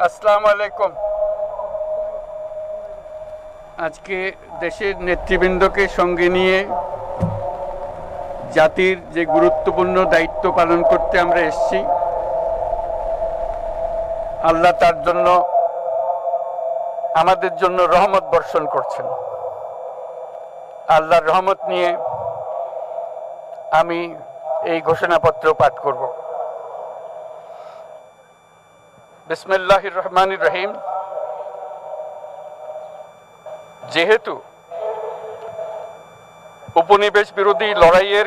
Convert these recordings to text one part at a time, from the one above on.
আসসালামু আলাইকুম। আজকে দেশের নেতৃবৃন্দকে সঙ্গে নিয়ে জাতির যে গুরুত্বপূর্ণ দায়িত্ব পালন করতে আমরা এসেছি, আল্লাহ তার জন্য আমাদের জন্য রহমত বর্ষণ করছেন। আল্লাহর রহমত নিয়ে আমি এই ঘোষণাপত্র পাঠ করব। বিসমিল্লাহির রহমানির রহিম। যেহেতু উপনিবেশ বিরোধী লড়াইয়ের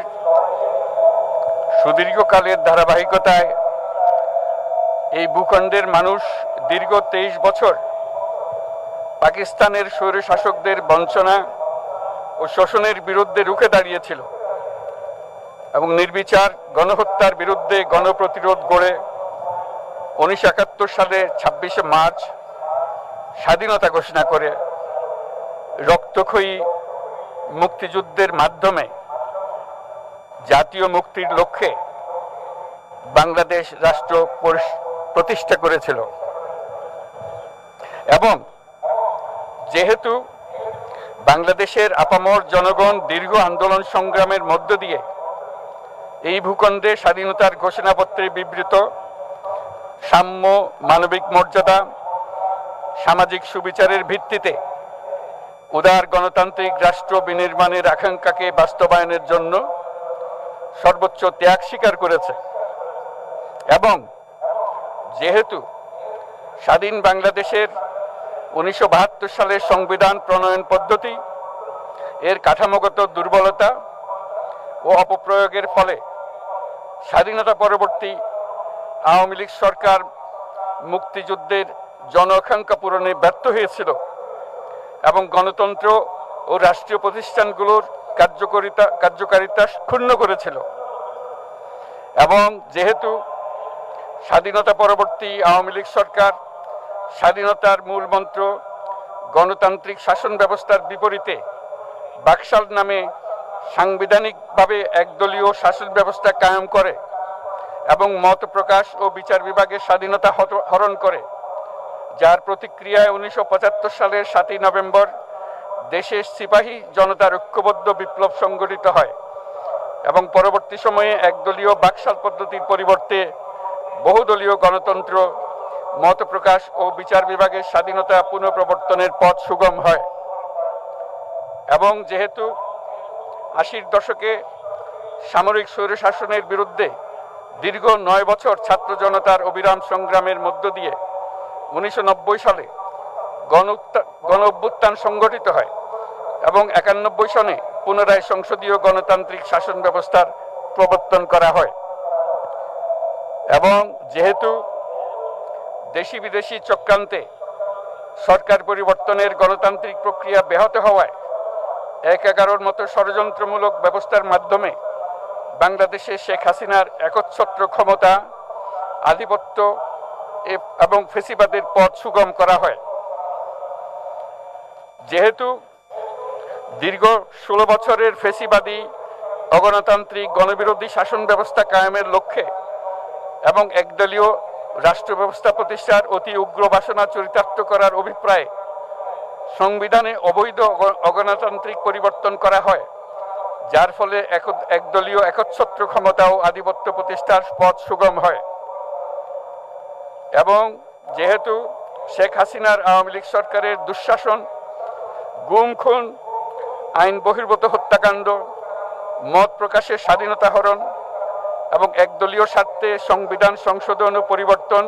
সুদীর্ঘকালের ধারাবাহিকতায় এই ভূখণ্ডের মানুষ দীর্ঘ 23 বছর পাকিস্তানের স্বৈরশাসকদের বঞ্চনা ও শোষণের বিরুদ্ধে রুখে দাঁড়িয়েছিল এবং নির্বিচার গণহত্যার বিরুদ্ধে গণপ্রতিরোধ গড়ে 1971 সালে 26শে মার্চ স্বাধীনতা ঘোষণা করে রক্তক্ষয়ী মুক্তিযুদ্ধের মাধ্যমে জাতীয় মুক্তির লক্ষ্যে বাংলাদেশ রাষ্ট্র প্রতিষ্ঠা করেছিল। এবং যেহেতু বাংলাদেশের আপামর জনগণ দীর্ঘ আন্দোলন সংগ্রামের মধ্য দিয়ে এই ভূখণ্ডে স্বাধীনতার ঘোষণাপত্রে বিবৃত সাম্য, মানবিক মর্যাদা, সামাজিক সুবিচারের ভিত্তিতে উদার গণতান্ত্রিক রাষ্ট্র বিনির্মাণের আকাঙ্ক্ষাকে বাস্তবায়নের জন্য সর্বোচ্চ ত্যাগ স্বীকার করেছে, এবং যেহেতু স্বাধীন বাংলাদেশের 1972 সালের সংবিধান প্রণয়ন পদ্ধতি এর কাঠামোগত দুর্বলতা ও অপপ্রয়োগের ফলে স্বাধীনতা পরবর্তী আওয়ামী লীগ সরকার মুক্তিযুদ্ধের জন আকাঙ্ক্ষা পূরণে ব্যর্থ হয়েছিল এবং গণতন্ত্র ও রাষ্ট্রীয় প্রতিষ্ঠানগুলোর কার্যকারিতা ক্ষুণ্ণ করেছিল। এবং যেহেতু স্বাধীনতা পরবর্তী আওয়ামী লীগ সরকার স্বাধীনতার মূল মন্ত্র গণতান্ত্রিক শাসন ব্যবস্থার বিপরীতে বাকশাল নামে সাংবিধানিকভাবে একদলীয় শাসন ব্যবস্থা কায়েম করে এবং মত প্রকাশ ও বিচার বিভাগের স্বাধীনতা হরণ করে, যার প্রতিক্রিয়ায় 1975 সালের 7ই নভেম্বর দেশের সিপাহী জনতার ঐক্যবদ্ধ বিপ্লব সংগঠিত হয় এবং পরবর্তী সময়ে একদলীয় বাকশাল পদ্ধতির পরিবর্তে বহুদলীয় গণতন্ত্র, মত প্রকাশ ও বিচার বিভাগের স্বাধীনতা পুনঃপ্রবর্তনের পথ সুগম হয়। এবং যেহেতু 80-র দশকে সামরিক স্বৈরশাসনের বিরুদ্ধে দীর্ঘ 9 বছর ছাত্র জনতার অবিরাম সংগ্রামের মধ্য দিয়ে 1990 সালে গণ অভ্যুত্থান সংগঠিত হয় এবং 91 সনে পুনরায় সংসদীয় গণতান্ত্রিক শাসন ব্যবস্থার প্রবর্তন করা হয়। এবং যেহেতু দেশি বিদেশি চক্রান্তে সরকার পরিবর্তনের গণতান্ত্রিক প্রক্রিয়া ব্যাহত হওয়ায় 1/11 মতো ষড়যন্ত্রমূলক ব্যবস্থার মাধ্যমে বাংলাদেশে শেখ হাসিনার একচ্ছত্র ক্ষমতা, আধিপত্য এবং ফেসিবাদের পথ সুগম করা হয়। যেহেতু দীর্ঘ 16 বছরের ফেসিবাদী অগণতান্ত্রিক গণবিরোধী শাসন ব্যবস্থা কায়েমের লক্ষ্যে এবং একদলীয় রাষ্ট্র ব্যবস্থা প্রতিষ্ঠার অতি উগ্র বাসনা চরিতার্থ করার অভিপ্রায়ে সংবিধানে অবৈধ অগণতান্ত্রিক পরিবর্তন করা হয়, যার ফলে একদলীয় একচ্ছত্র ক্ষমতা ও আধিপত্য প্রতিষ্ঠার পথ সুগম হয়। এবং যেহেতু শেখ হাসিনার আওয়ামী লীগ সরকারের দুঃশাসন, গুম খুন, আইন বহির্ভূত হত্যাকাণ্ড, মত প্রকাশের স্বাধীনতা হরণ এবং একদলীয় স্বার্থে সংবিধান সংশোধন ও পরিবর্তন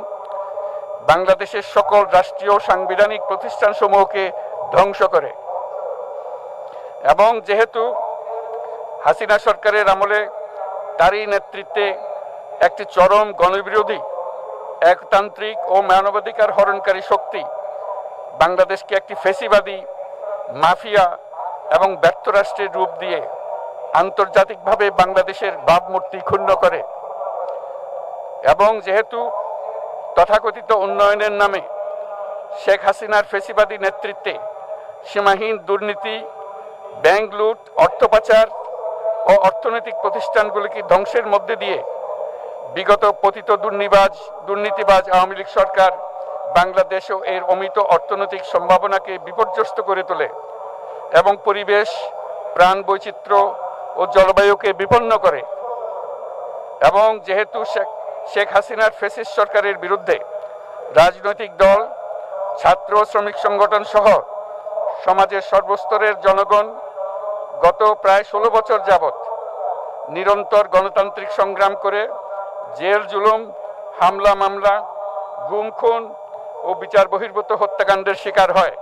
বাংলাদেশের সকল রাষ্ট্রীয় সাংবিধানিক প্রতিষ্ঠানসমূহকে ধ্বংস করে। এবং যেহেতু হাসিনা সরকারের আমলে তারই নেতৃত্বে একটি চরম গণবিরোধী, একতান্ত্রিক ও মানবাধিকার হরণকারী শক্তি বাংলাদেশকে একটি ফেসিবাদী, মাফিয়া এবং ব্যর্থ রাষ্ট্রের রূপ দিয়ে আন্তর্জাতিকভাবে বাংলাদেশের ভাবমূর্তি ক্ষুণ্ণ করে। এবং যেহেতু তথাকথিত উন্নয়নের নামে শেখ হাসিনার ফেসিবাদী নেতৃত্বে সীমাহীন দুর্নীতি, ব্যাংক লুট, অর্থ পাচার ও অর্থনৈতিক প্রতিষ্ঠানগুলিকে ধ্বংসের মধ্যে দিয়ে বিগত পতিত দুর্নীতিবাজ আওয়ামী লীগ সরকার বাংলাদেশ ও এর অমিত অর্থনৈতিক সম্ভাবনাকে বিপর্যস্ত করে তোলে এবং পরিবেশ, প্রাণ বৈচিত্র্য ও জলবায়ুকে বিপন্ন করে। এবং যেহেতু শেখ হাসিনার ফ্যাসিস্ট সরকারের বিরুদ্ধে রাজনৈতিক দল, ছাত্র শ্রমিক সংগঠন সহ সমাজের সর্বস্তরের জনগণ গত প্রায় 16 বছর যাবৎ নিরন্তর গণতান্ত্রিক সংগ্রাম করে জেল জুলুম, হামলা মামলা, গুম খুন ও বিচার বহির্ভূত হত্যাকাণ্ডের শিকার হয়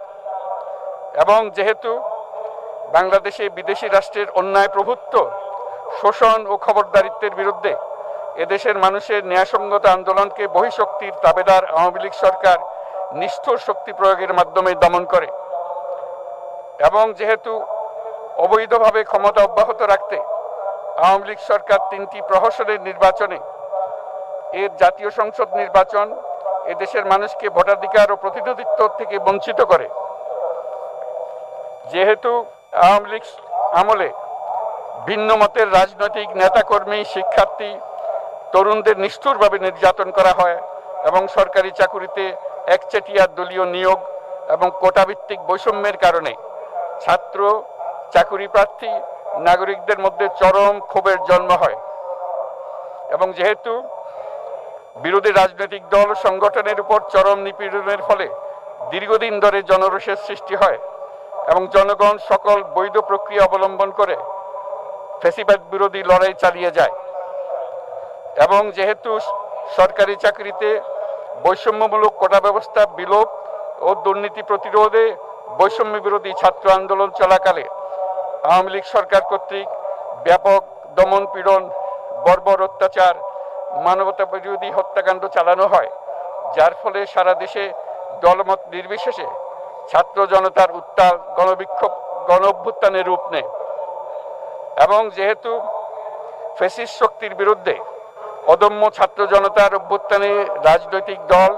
এবং যেহেতু বাংলাদেশে বিদেশি রাষ্ট্রের অন্যায় প্রভুত্ব, শোষণ ও খবরদারিত্বের বিরুদ্ধে এদেশের মানুষের ন্যায়সঙ্গত আন্দোলনকে বহিঃশক্তির তাবেদার আওয়ামী লীগ সরকার নিষ্ঠুর শক্তি প্রয়োগের মাধ্যমে দমন করে এবং যেহেতু অবৈধভাবে ক্ষমতা অব্যাহত রাখতে আওয়ামী লীগ সরকার 3টি প্রহসনের নির্বাচনে এর জাতীয় সংসদ নির্বাচন এদেশের মানুষকে ভোটাধিকার ও প্রতিনিধিত্ব থেকে বঞ্চিত করে। যেহেতু আওয়ামী লীগ আমলে ভিন্ন মতের রাজনৈতিক নেতাকর্মী, শিক্ষার্থী, তরুণদের নিষ্ঠুরভাবে নির্যাতন করা হয় এবং সরকারি চাকুরিতে একচেটিয়া দলীয় নিয়োগ এবং কোটাভিত্তিক বৈষম্যের কারণে ছাত্র, চাকুরি প্রার্থী, নাগরিকদের মধ্যে চরম ক্ষোভের জন্ম হয় এবং যেহেতু বিরোধী রাজনৈতিক দল সংগঠনের উপর চরম নিপীড়নের ফলে দীর্ঘদিন ধরে জনরোষের সৃষ্টি হয় এবং জনগণ সকল বৈধ প্রক্রিয়া অবলম্বন করে ফ্যাসিবাদ বিরোধী লড়াই চালিয়ে যায় এবং যেহেতু সরকারি চাকরিতে বৈষম্যমূলক কোটা ব্যবস্থা বিলোপ ও দুর্নীতি প্রতিরোধে বৈষম্য বিরোধী ছাত্র আন্দোলন চলাকালে আওয়ামী লীগ সরকার কর্তৃক ব্যাপক দমন পীড়ন, বর্বর অত্যাচার, মানবতা বিরোধী হত্যাকাণ্ড চালানো হয়, যার ফলে সারা দেশে দলমত নির্বিশেষে ছাত্র জনতার উত্তাল গণবিক্ষোভ গণ অভ্যুত্থানের রূপ নেয় এবং যেহেতু ফ্যাসিস্ট শক্তির বিরুদ্ধে অদম্য ছাত্র জনতার অভ্যুত্থানে রাজনৈতিক দল,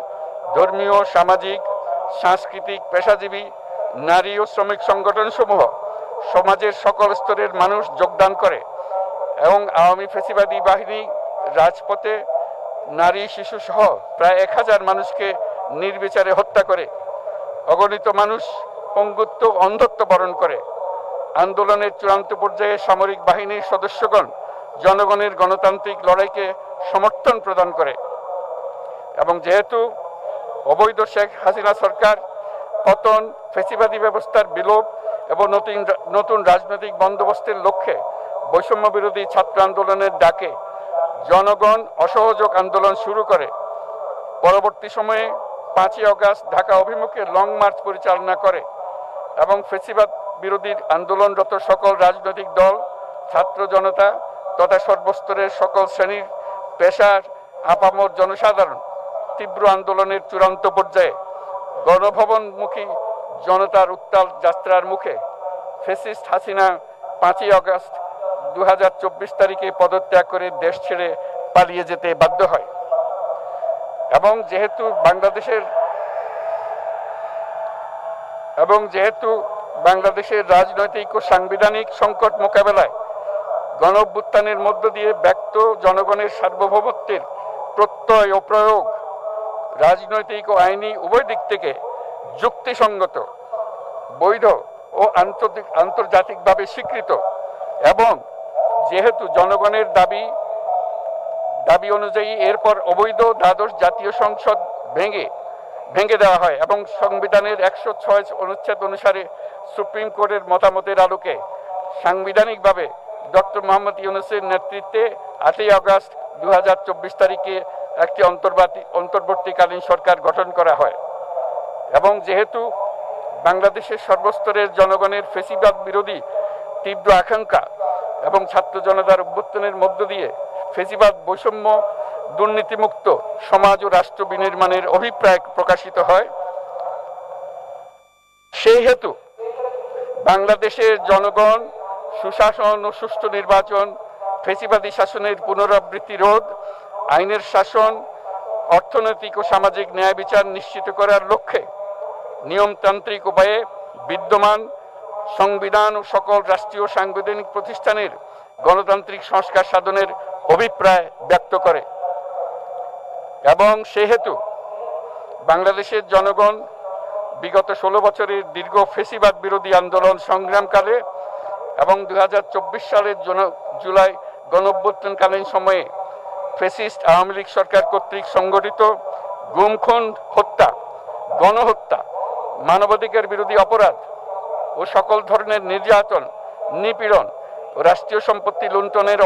ধর্মীয়, সামাজিক, সাংস্কৃতিক, পেশাজীবী, নারী ও শ্রমিক সংগঠনসমূহ সমাজের সকল স্তরের মানুষ যোগদান করে এবং আওয়ামী ফ্যাসিবাদী বাহিনী রাজপথে নারী, শিশু সহ প্রায় 1000 মানুষকে নির্বিচারে হত্যা করে, অগণিত মানুষ পঙ্গুত্ব, অন্ধত্ব বরণ করে। আন্দোলনের চূড়ান্ত পর্যায়ে সামরিক বাহিনীর সদস্যগণ জনগণের গণতান্ত্রিক লড়াইকে সমর্থন প্রদান করে এবং যেহেতু অবৈধ শেখ হাসিনা সরকার পতন, ফ্যাসিবাদী ব্যবস্থার বিলোপ এবং নতুন রাজনৈতিক বন্দোবস্তের লক্ষ্যে বৈষম্য বিরোধী ছাত্র আন্দোলনের ডাকে জনগণ অসহযোগ আন্দোলন শুরু করে, পরবর্তী সময়ে 5ই আগস্ট ঢাকা অভিমুখে লং মার্চ পরিচালনা করে এবং ফ্যাসিবাদ বিরোধী আন্দোলনরত সকল রাজনৈতিক দল, ছাত্র জনতা তথা সর্বস্তরের সকল শ্রেণীর, পেশার, আপামর জনসাধারণ তীব্র আন্দোলনের চূড়ান্ত পর্যায়ে গণভবনমুখী জনতার উত্তাল যাত্রার মুখে ফ্যাসিস্ট হাসিনা 5ই আগস্ট 2024 তারিখে পদত্যাগ করে দেশ ছেড়ে পালিয়ে যেতে বাধ্য হয় এবং যেহেতু বাংলাদেশের রাজনৈতিক ও সাংবিধানিক সংকট মোকাবেলায় গণ অভ্যুত্থানের মধ্য দিয়ে ব্যক্ত জনগণের সার্বভৌমত্বের প্রত্যয় ও প্রয়োগ রাজনৈতিক ও আইনি উভয় দিক থেকে যুক্তিসঙ্গত, বৈধ ও আন্তর্জাতিকভাবে স্বীকৃত এবং যেহেতু জনগণের দাবি অনুযায়ী এরপর অবৈধ দ্বাদশ জাতীয় সংসদ ভেঙে দেওয়া হয় এবং সংবিধানের 106 অনুচ্ছেদ অনুসারে সুপ্রিম কোর্টের মতামতের আলোকে সাংবিধানিকভাবে ডক্টর মোহাম্মদ ইউনূসের নেতৃত্বে 8ই আগস্ট 2024 তারিখে একটি অন্তর্বর্তীকালীন সরকার গঠন করা হয় এবং যেহেতু বাংলাদেশের সর্বস্তরের জনগণের ফ্যাসিবাদ বিরোধী তীব্র আকাঙ্ক্ষা এবং ছাত্র জনতার অভ্যুত্থানের মধ্য দিয়ে ফ্যাসিবাদ, বৈষম্য, দুর্নীতিমুক্ত সমাজ ও রাষ্ট্র বিনির্মাণের অভিপ্রায় প্রকাশিত হয়, সেই হেতু বাংলাদেশের জনগণ সুশাসন ও সুষ্ঠু নির্বাচন, ফ্যাসিবাদী শাসনের পুনরাবৃত্তি রোধ, আইনের শাসন, অর্থনৈতিক ও সামাজিক ন্যায় বিচার নিশ্চিত করার লক্ষ্যে নিয়মতান্ত্রিক উপায়ে বিদ্যমান সংবিধান ও সকল রাষ্ট্রীয় সাংবিধানিক প্রতিষ্ঠানের গণতান্ত্রিক সংস্কার সাধনের অভিপ্রায় ব্যক্ত করে এবং সেহেতু বাংলাদেশের জনগণ বিগত 16 বছরের দীর্ঘ ফ্যাসিবাদ বিরোধী আন্দোলন সংগ্রামকালে এবং 2024 সালের জুলাই গণঅভ্যুত্থানকালীন সময়ে ফ্যাসিস্ট আওয়ামী লীগ সরকার কর্তৃক সংগঠিত গুম খুন, হত্যা, গণহত্যা, মানবাধিকার বিরোধী অপরাধ ও সকল ধরনের নির্যাতন, নিপীড়ন ও রাষ্ট্রীয় সম্পত্তি লুণ্ঠনের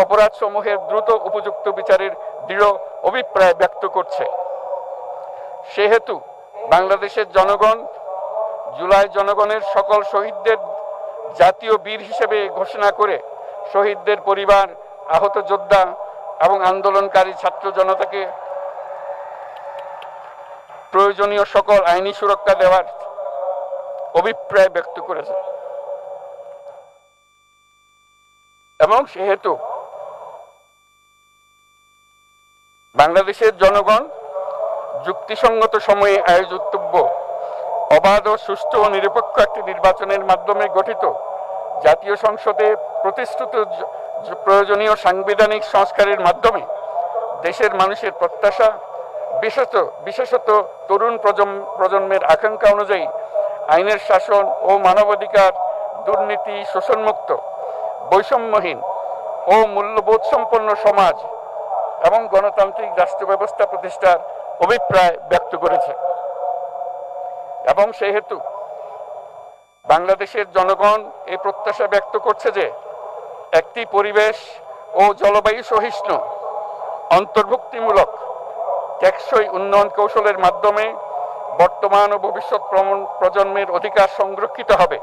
অপরাধ সমূহের দ্রুত উপযুক্ত বিচারের দৃঢ় অভিপ্রায় ব্যক্ত করছে। সেহেতু বাংলাদেশের জনগণ জুলাই জনগণের সকল শহীদদের জাতীয় বীর হিসেবে ঘোষণা করে শহীদদের পরিবার, আহত যোদ্ধা এবং আন্দোলনকারী ছাত্র জনতাকে প্রয়োজনীয় সকল আইনি সুরক্ষা দেওয়ার অভিপ্রায় ব্যক্ত করেছে এবং সেহেতু বাংলাদেশের জনগণ যুক্তিসঙ্গত সময়ে আয়োজিতব্য অবাধ, সুষ্ঠু ও নিরপেক্ষ একটি নির্বাচনের মাধ্যমে গঠিত জাতীয় সংসদে প্রতিশ্রুত প্রয়োজনীয় সাংবিধানিক সংস্কারের মাধ্যমে দেশের মানুষের প্রত্যাশা, বিশেষত তরুণ প্রজন্মের আকাঙ্ক্ষা অনুযায়ী আইনের শাসন ও মানবাধিকার, দুর্নীতি, শোষণমুক্ত, বৈষম্যহীন ও মূল্যবোধ সম্পন্ন সমাজ এবং গণতান্ত্রিক রাষ্ট্র ব্যবস্থা প্রতিষ্ঠার অভিপ্রায় ব্যক্ত করেছে এবং সেহেতু বাংলাদেশের জনগণ এই প্রত্যাশা ব্যক্ত করছে যে একটি পরিবেশ ও জলবায়ু সহিষ্ণু, অন্তর্ভুক্তিমূলক, টেকসই উন্নয়ন কৌশলের মাধ্যমে বর্তমান ও ভবিষ্যৎ প্রজন্মের অধিকার সংরক্ষিত হবে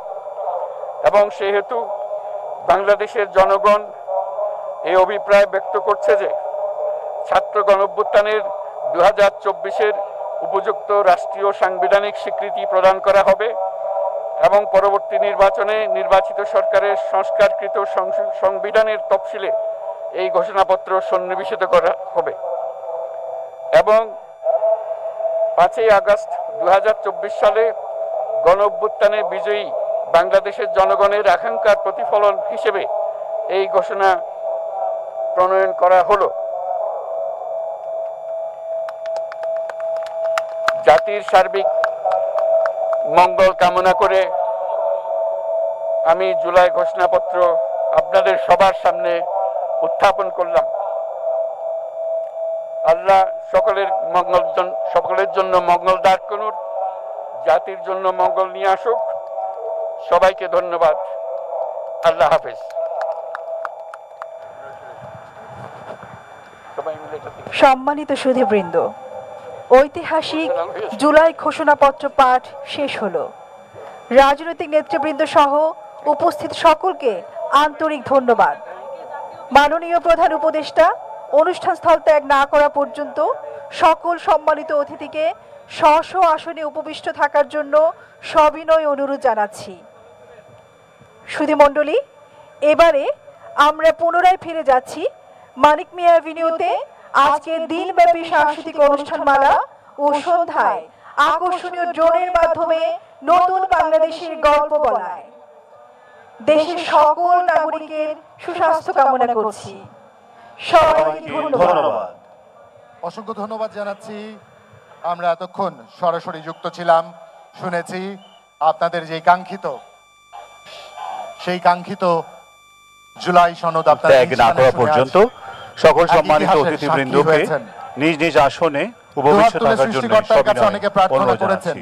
এবং সেহেতু বাংলাদেশের জনগণ এই অভিপ্রায় ব্যক্ত করছে যে ছাত্র গণঅভ্যুত্থানের 2024-এর উপযুক্ত রাষ্ট্রীয় সাংবিধানিক স্বীকৃতি প্রদান করা হবে এবং পরবর্তী নির্বাচনে নির্বাচিত সরকারের সংস্কারকৃত সংবিধানের তফসিলে এই ঘোষণাপত্র সন্নিবেশিত করা হবে এবং 5ই আগস্ট 2024 সালে গণঅভ্যুত্থানে বিজয়ী বাংলাদেশের জনগণের আকাঙ্ক্ষার প্রতিফলন হিসেবে এই ঘোষণা প্রণয়ন করা হলো। জাতির সার্বিক মঙ্গল কামনা করে আমি জুলাই ঘোষণাপত্র আপনাদের সবার সামনে উত্থাপন করলাম। আল্লাহ সকলের জন্য মঙ্গল দান করুন, জাতির জন্য মঙ্গল নিয়ে আসুক। সবাইকে ধন্যবাদ। আল্লাহ হাফেজ। সম্মানিত সুধীবৃন্দ, ঐতিহাসিক জুলাই ঘোষণাপত্র পাঠ শেষ হলো। রাজনৈতিক নেতৃবৃন্দ সহ উপস্থিত সকলকে আন্তরিক ধন্যবাদ। মাননীয় প্রধান উপদেষ্টা অনুষ্ঠান স্থল ত্যাগ না করা পর্যন্ত সকল সম্মানিত অতিথিকে স্ব আসনে উপবিষ্ট থাকার জন্য সবিনয় অনুরোধ জানাচ্ছি। সুধীমণ্ডলী, এবারে আমরা পুনরায় ফিরে যাচ্ছি মানিক মিয়া অ্যাভিনিউতে আজকের দিনব্যাপী সাংস্কৃতিক অনুষ্ঠানমালা ও সন্ধ্যায় আকর্ষণীয় ড্রোনের মাধ্যমে নতুন বাংলাদেশের গল্প বলায়। দেশের সকল নাগরিকের সুস্বাস্থ্য কামনা করছি। সবাইকে ধন্যবাদ। অসংখ্য ধন্যবাদ জানাচ্ছি। আমরা এতক্ষণ সরাসরি যুক্ত ছিলাম, শুনেছি আপনাদের যে সেই কাঙ্ক্ষিত জুলাই সনদ ত্যাগ না করা পর্যন্ত সকল সম্মানিত অতিথিবৃন্দকে নিজ নিজ আসনে উপবিষ্ট থাকার জন্য অনেকে প্রার্থনা করেছেন।